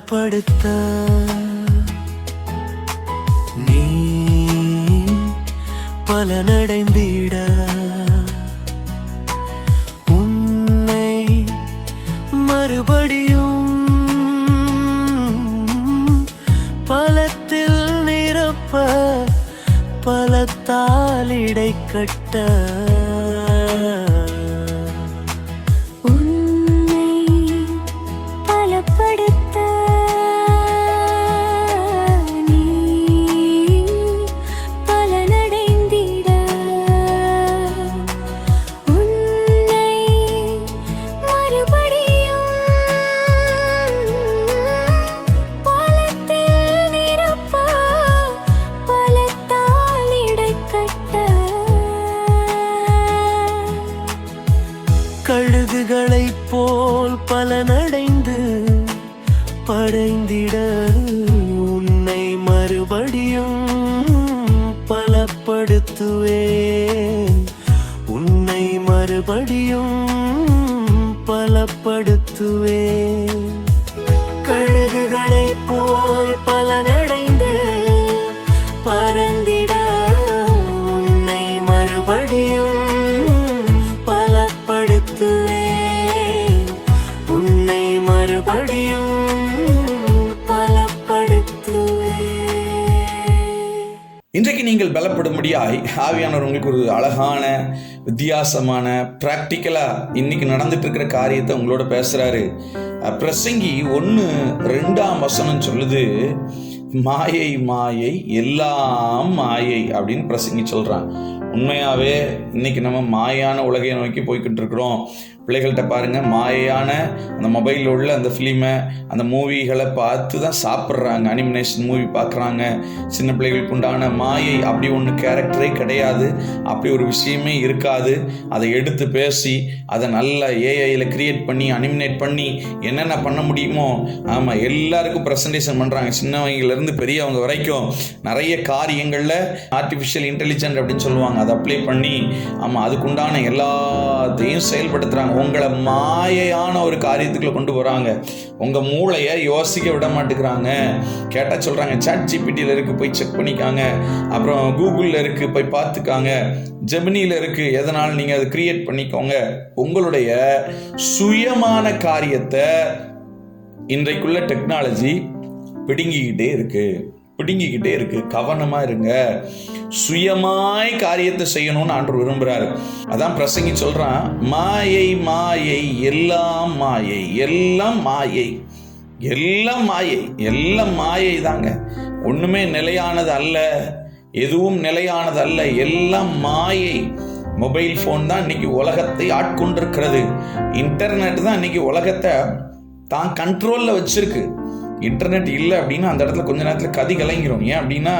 பலப்படுத்த நீ பலனடைந்திட உன்னை மறுபடியும் பலத்தில் நிரப்ப பலத்தால் இடை கட்ட கழுகுகளைப் போல் பலனடைந்து படைந்திட உன்னை மறுபடியும் பலப்படுத்துவேன். உன்னை மறுபடியும் பலப்படுத்துவேன். கழுகுகளைப் போல் பலனடைந்து பறந்திட உன்னை மறுபடியும் உன்னை மறுபடியும் இன்றைக்கு நீங்கள் பலப்படும்படியாய் ஆவியானவர் உங்களுக்கு ஒரு அழகான வித்தியாசமான பிராக்டிக்கலா இன்னைக்கு நடந்துட்டு இருக்கிற காரியத்தை உங்களோட பேசுறாரு. பிரசங்கி 1:2 சொல்லுது, மாயை மாயை எல்லாம் மாயை அப்படின்னு பிரசங்கி சொல்றான். உண்மையாவே இன்னைக்கு நம்ம மாயான உலகையை நோக்கி போய்கிட்டு இருக்கிறோம். பிள்ளைகள்கிட்ட பாருங்க, மாயான அந்த மொபைலில் உள்ள அந்த ஃபிலிமை அந்த மூவிகளை பார்த்து தான் சாப்பிட்றாங்க. அனிமினேஷன் மூவி பார்க்குறாங்க. சின்ன பிள்ளைகளுக்கு உண்டான மாயை அப்படி ஒன்று கேரக்டரே கிடையாது, அப்படி ஒரு விஷயமே இருக்காது. அதை எடுத்து பேசி அதை நல்ல ஏஐயில் கிரியேட் பண்ணி அனிமினேட் பண்ணி என்னென்ன பண்ண முடியுமோ ஆமாம் எல்லாருக்கும் ப்ரெசன்டேஷன் பண்ணுறாங்க. சின்னவங்கலேருந்து பெரியவங்க வரைக்கும் நிறைய காரியங்களில் ஆர்டிஃபிஷியல் இன்டெலிஜென்ட் அப்படின்னு சொல்லுவாங்க, அதை அப்ளை பண்ணி ஆமாம் அதுக்குண்டான எல்லாத்தையும் செயல்படுத்துகிறாங்க. உங்களை மாயையான ஒரு காரியத்துக்குள்ள கொண்டு போறாங்க. உங்க மூளையை யோசிக்க விட மாட்டேங்கிறாங்க. கேட்டா சொல்றாங்க சாட் ஜிபிடியில் இருக்கு, போய் செக் பண்ணிக்காங்க. அப்புறம் கூகுளில் இருக்கு, போய் பார்த்துக்காங்க. ஜெமினியில் இருக்கு, எதனால நீங்க அதை கிரியேட் பண்ணிக்கோங்க. உங்களுடைய சுயமான காரியத்தை இன்றைக்குள்ள டெக்னாலஜி பிடுங்கிக்கிட்டே இருக்கு. கவனமா இருங்க. சுயமாய் காரியத்தை செய்யணும்னு ஆண்டவர் விரும்புறாரு. அதான் பிரசங்கி சொல்றான், மாயை மாயை எல்லாம் மாயை, எல்லாம் மாயை, எல்லாம் மாயை, எல்லாம் மாயை தாங்க. ஒண்ணுமே நிலையானது அல்ல, எதுவும் நிலையானது அல்ல, எல்லாம் மாயை. மொபைல் போன் தான் இன்னைக்கு உலகத்தை ஆட்கொண்டிருக்கிறது. இன்டர்நெட் தான் இன்னைக்கு உலகத்தை தான் கண்ட்ரோல்ல வச்சிருக்கு. இன்டர்நெட் இல்லை அப்படின்னா அந்த இடத்துல கொஞ்ச நேரத்தில் கதி கலங்கிறோம். ஏன் அப்படின்னா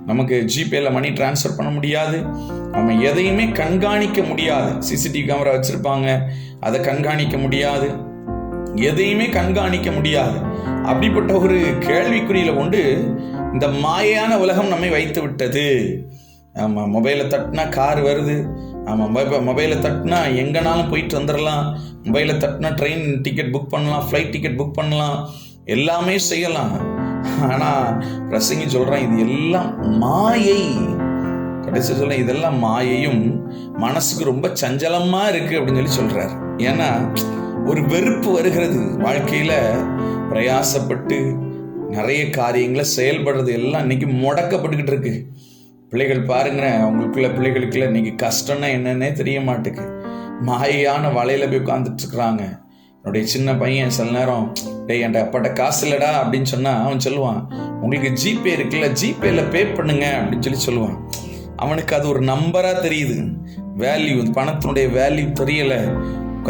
நமக்கு ஜிபேல மணி டிரான்ஸ்ஃபர் பண்ண முடியாது, நம்ம எதையுமே கண்காணிக்க முடியாது. சிசிடிவி கேமரா வச்சிருப்பாங்க, அதை கண்காணிக்க முடியாது, எதையுமே கண்காணிக்க முடியாது. அப்படிப்பட்ட ஒரு கேள்விக்குறியில கொண்டு இந்த மாயான உலகம் நம்மை வைத்து விட்டது. ஆமாம், மொபைலை தட்டினா கார் வருது, ஆமாம் மொபைலை தட்டினா எங்கேனாலும் போயிட்டு வந்துடலாம், மொபைலை தட்டினா ட்ரெயின் டிக்கெட் புக் பண்ணலாம், ஃப்ளைட் டிக்கெட் புக் பண்ணலாம், எல்லாமே செய்யலாம். ஆனால் பிரசங்கி சொல்கிறான் இது எல்லாம் மாயை. கடைசி சொல்ல இதெல்லாம் மாயையும் மனசுக்கு ரொம்ப சஞ்சலமாக இருக்குது அப்படின்னு சொல்கிறார். ஏன்னா ஒரு வெறுப்பு வருகிறது. வாழ்க்கையில் பிரயாசப்பட்டு நிறைய காரியங்களை செயல்படுறது எல்லாம் இன்னைக்கு முடக்கப்பட்டுக்கிட்டு இருக்கு. பிள்ளைகள் பாருங்க, அவங்களுக்குள்ள பிள்ளைகளுக்குள்ள இன்னைக்கு கஷ்டம்னா என்னன்னே தெரிய மாட்டேங்குது. மாயான வலையில போய் உட்காந்துட்டு இருக்கிறாங்க. என்னுடைய சின்ன பையன் சில நேரம், டேய் என்கிட்ட அப்பாட்ட காசு இல்லடா அப்படின்னு சொன்னா அவன் சொல்லுவான், உங்களுக்கு ஜிபே இருக்குல்ல, ஜிபேல பே பண்ணுங்க அப்படின்னு சொல்லுவான். அவனுக்கு அது ஒரு நம்பரா தெரியுது. வேல்யூ, பணத்தினுடைய வேல்யூ தெரியல,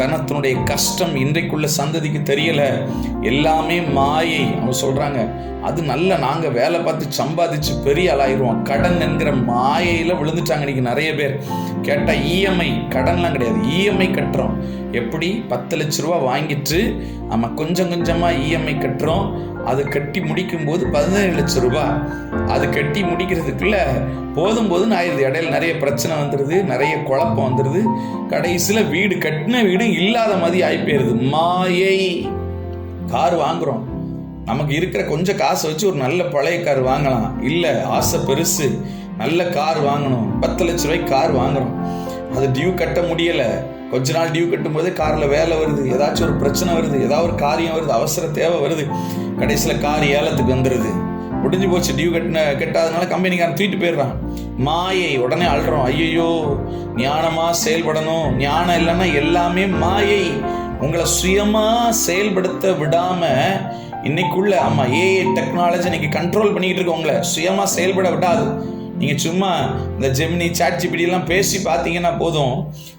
பணத்தினுடைய கஷ்டம் இன்றைக்குள்ள சந்ததிக்கு தெரியல. எல்லாமே மாயை. அவங்க சொல்றாங்க அது நல்ல, நாங்க வேலை பார்த்து சம்பாதிச்சு பெரிய ஆளாயிருவோம். கடன் என்கிற மாயையில விழுந்துட்டாங்க இன்னைக்கு நிறைய பேர். கேட்டா இஎம்ஐ, கடன்லாம் கிடையாது, இஎம்ஐ கட்டுறோம். எப்படி 10 லட்ச ரூபா வாங்கிட்டு நம்ம கொஞ்சம் கொஞ்சமா இஎம்ஐ கட்டுறோம். அது கட்டி முடிக்கும் போது 17 லட்சம் ரூபாய். அது கட்டி முடிக்கிறதுக்குள்ள போதும் ஆயிடுது. இடையில நிறைய பிரச்சனை வந்துடுது, நிறைய குழப்பம் வந்துடுது. கடைசியில் வீடு கட்டின வீடு இல்லாத மாதிரி ஆகி போயிருது. மாயை. கார் வாங்குறோம், நமக்கு இருக்கிற கொஞ்சம் காசை வச்சு ஒரு நல்ல பழைய கார் வாங்கலாம். இல்லை, ஆசை பெருசு, நல்ல கார் வாங்கணும், 10 லட்ச ரூபாய்க்கு கார் வாங்குறோம். அது டியூ கட்ட முடியலை. கொஞ்ச நாள் டியூ கட்டும் போதே காரில் வேலை வருது, ஏதாச்சும் ஒரு பிரச்சனை வருது, ஏதாவது ஒரு காரியம் வருது, அவசர தேவை வருது, கடைசியில் கார் ஏலத்துக்கு வந்துடுது. முடிஞ்சு போச்சு, டியூ கட்டாதனால கம்பெனிக்காரன் தூக்கிட்டு போயிடுறான். மாயை. உடனே அழுறோம், ஐயோ ஞானமாக செயல்படணும். ஞானம் இல்லைன்னா எல்லாமே மாயை. உங்களை சுயமாக செயல்படுத்த விடாமல் இன்னைக்குள்ள ஏஐ டெக்னாலஜி இன்னைக்கு கண்ட்ரோல் பண்ணிக்கிட்டு இருக்க உங்களை சுயமாக செயல்பட விடாது. நீங்கள் சும்மா இந்த ஜெமினி, சாட்ஜிபிடி எல்லாம் பேசி பார்த்தீங்கன்னா போதும்,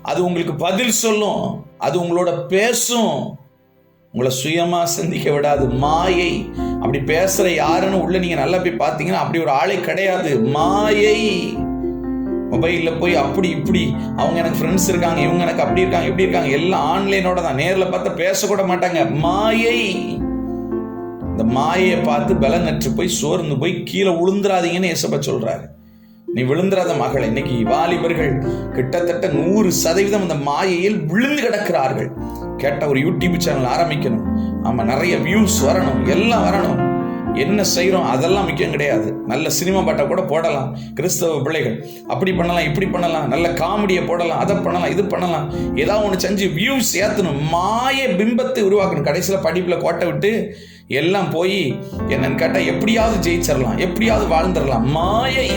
அது உங்களுக்கு பதில் சொல்லும், அது உங்களோட பேசும், உங்களை சுயமாக சிந்திக்க விடாது. மாயை. அப்படி பேசுகிற யாருன்னு உள்ள நீங்கள் நல்லா போய் பார்த்தீங்கன்னா அப்படி ஒரு ஆளே கிடையாது. மாயை. மொபைலில் போய் அப்படி இப்படி அவங்க எனக்கு ஃப்ரெண்ட்ஸ் இருக்காங்க, இவங்க எனக்கு அப்படி இருக்காங்க, இப்படி இருக்காங்க, எல்லாம் ஆன்லைனோட தான், நேரில் பார்த்தா பேசக்கூட மாட்டாங்க. மாயை. இந்த மாயை பார்த்து பலனற்று போய் சோர்ந்து போய் கீழே விழுந்துராதீங்கன்னு ஏசப்பா சொல்றாரு. நீ விழுந்துராத மகளை. இன்னைக்கு வாலிபர்கள் கிட்டத்தட்ட 100% இந்த மாயையில் விழுந்து கிடக்கிறார்கள். கேட்ட ஒரு யூடியூப் சேனல் ஆரம்பிக்கணும், நிறைய வியூஸ் வரணும், எல்லாம் வரணும். என்ன செய்யறோம் அதெல்லாம் முக்கியம் கிடையாது. நல்ல சினிமா பாட்டை கூட போடலாம். கிறிஸ்தவ பிள்ளைகள் அப்படி பண்ணலாம், இப்படி பண்ணலாம், நல்ல காமெடியை போடலாம், அதை பண்ணலாம், இது பண்ணலாம், ஏதாவது ஒன்று செஞ்சு வியூஸ் ஏற்றணும், மாய பிம்பத்தை உருவாக்கணும். கடைசியில் படிப்பில் கோட்டை விட்டு எல்லாம் போய் என்னன்னு கேட்டால் எப்படியாவது ஜெயிச்சிடலாம், எப்படியாவது வாழ்ந்துடலாம். மாயை.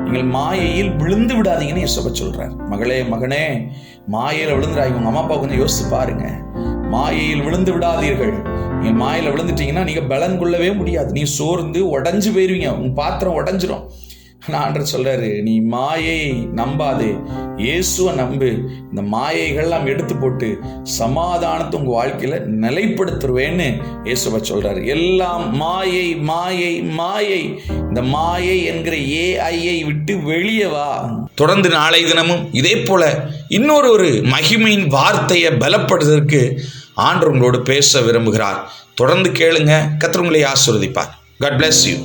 நீங்கள் மாயையில் விழுந்து விடாதீங்கன்னு இயேசு சொல்றார். மகளே, மகனே, மாயையில் விழுந்துடாதீங்க. உங்க அம்மா அப்பா கொஞ்சம் யோசிச்சு பாருங்க. மாயையில் விழுந்து விடாதீர்கள். நீங்க மாயில விழுந்துட்டீங்கன்னா நீங்க பலன் கொள்ளவே முடியாது. நீ சோர்ந்து உடஞ்சு போயிருவீங்க, உங்க பாத்திரம் உடஞ்சிரும். ஆண்டவர் சொல்றாரு, நீ மாயை நம்பாதே, இயேசுவை நம்பு. இந்த மாயைகள்லாம் எடுத்து போட்டு சமாதானத்தை உங்க வாழ்க்கையில நிலைப்படுத்துருவேன்னு இயேசுவை சொல்றாரு. எல்லாம் மாயை, மாயை, மாயை. இந்த மாயை என்கிற ஏஐயை விட்டு வெளியே வா. தொடர்ந்து நாளை தினமும் இதே போல இன்னொரு மகிமையின் வார்த்தையை பலப்படுவதற்கு ஆண்டவர் உங்களோடு பேச விரும்புகிறார். தொடர்ந்து கேளுங்க. கர்த்தர் உங்களை ஆசீர்வதிப்பார். God bless you.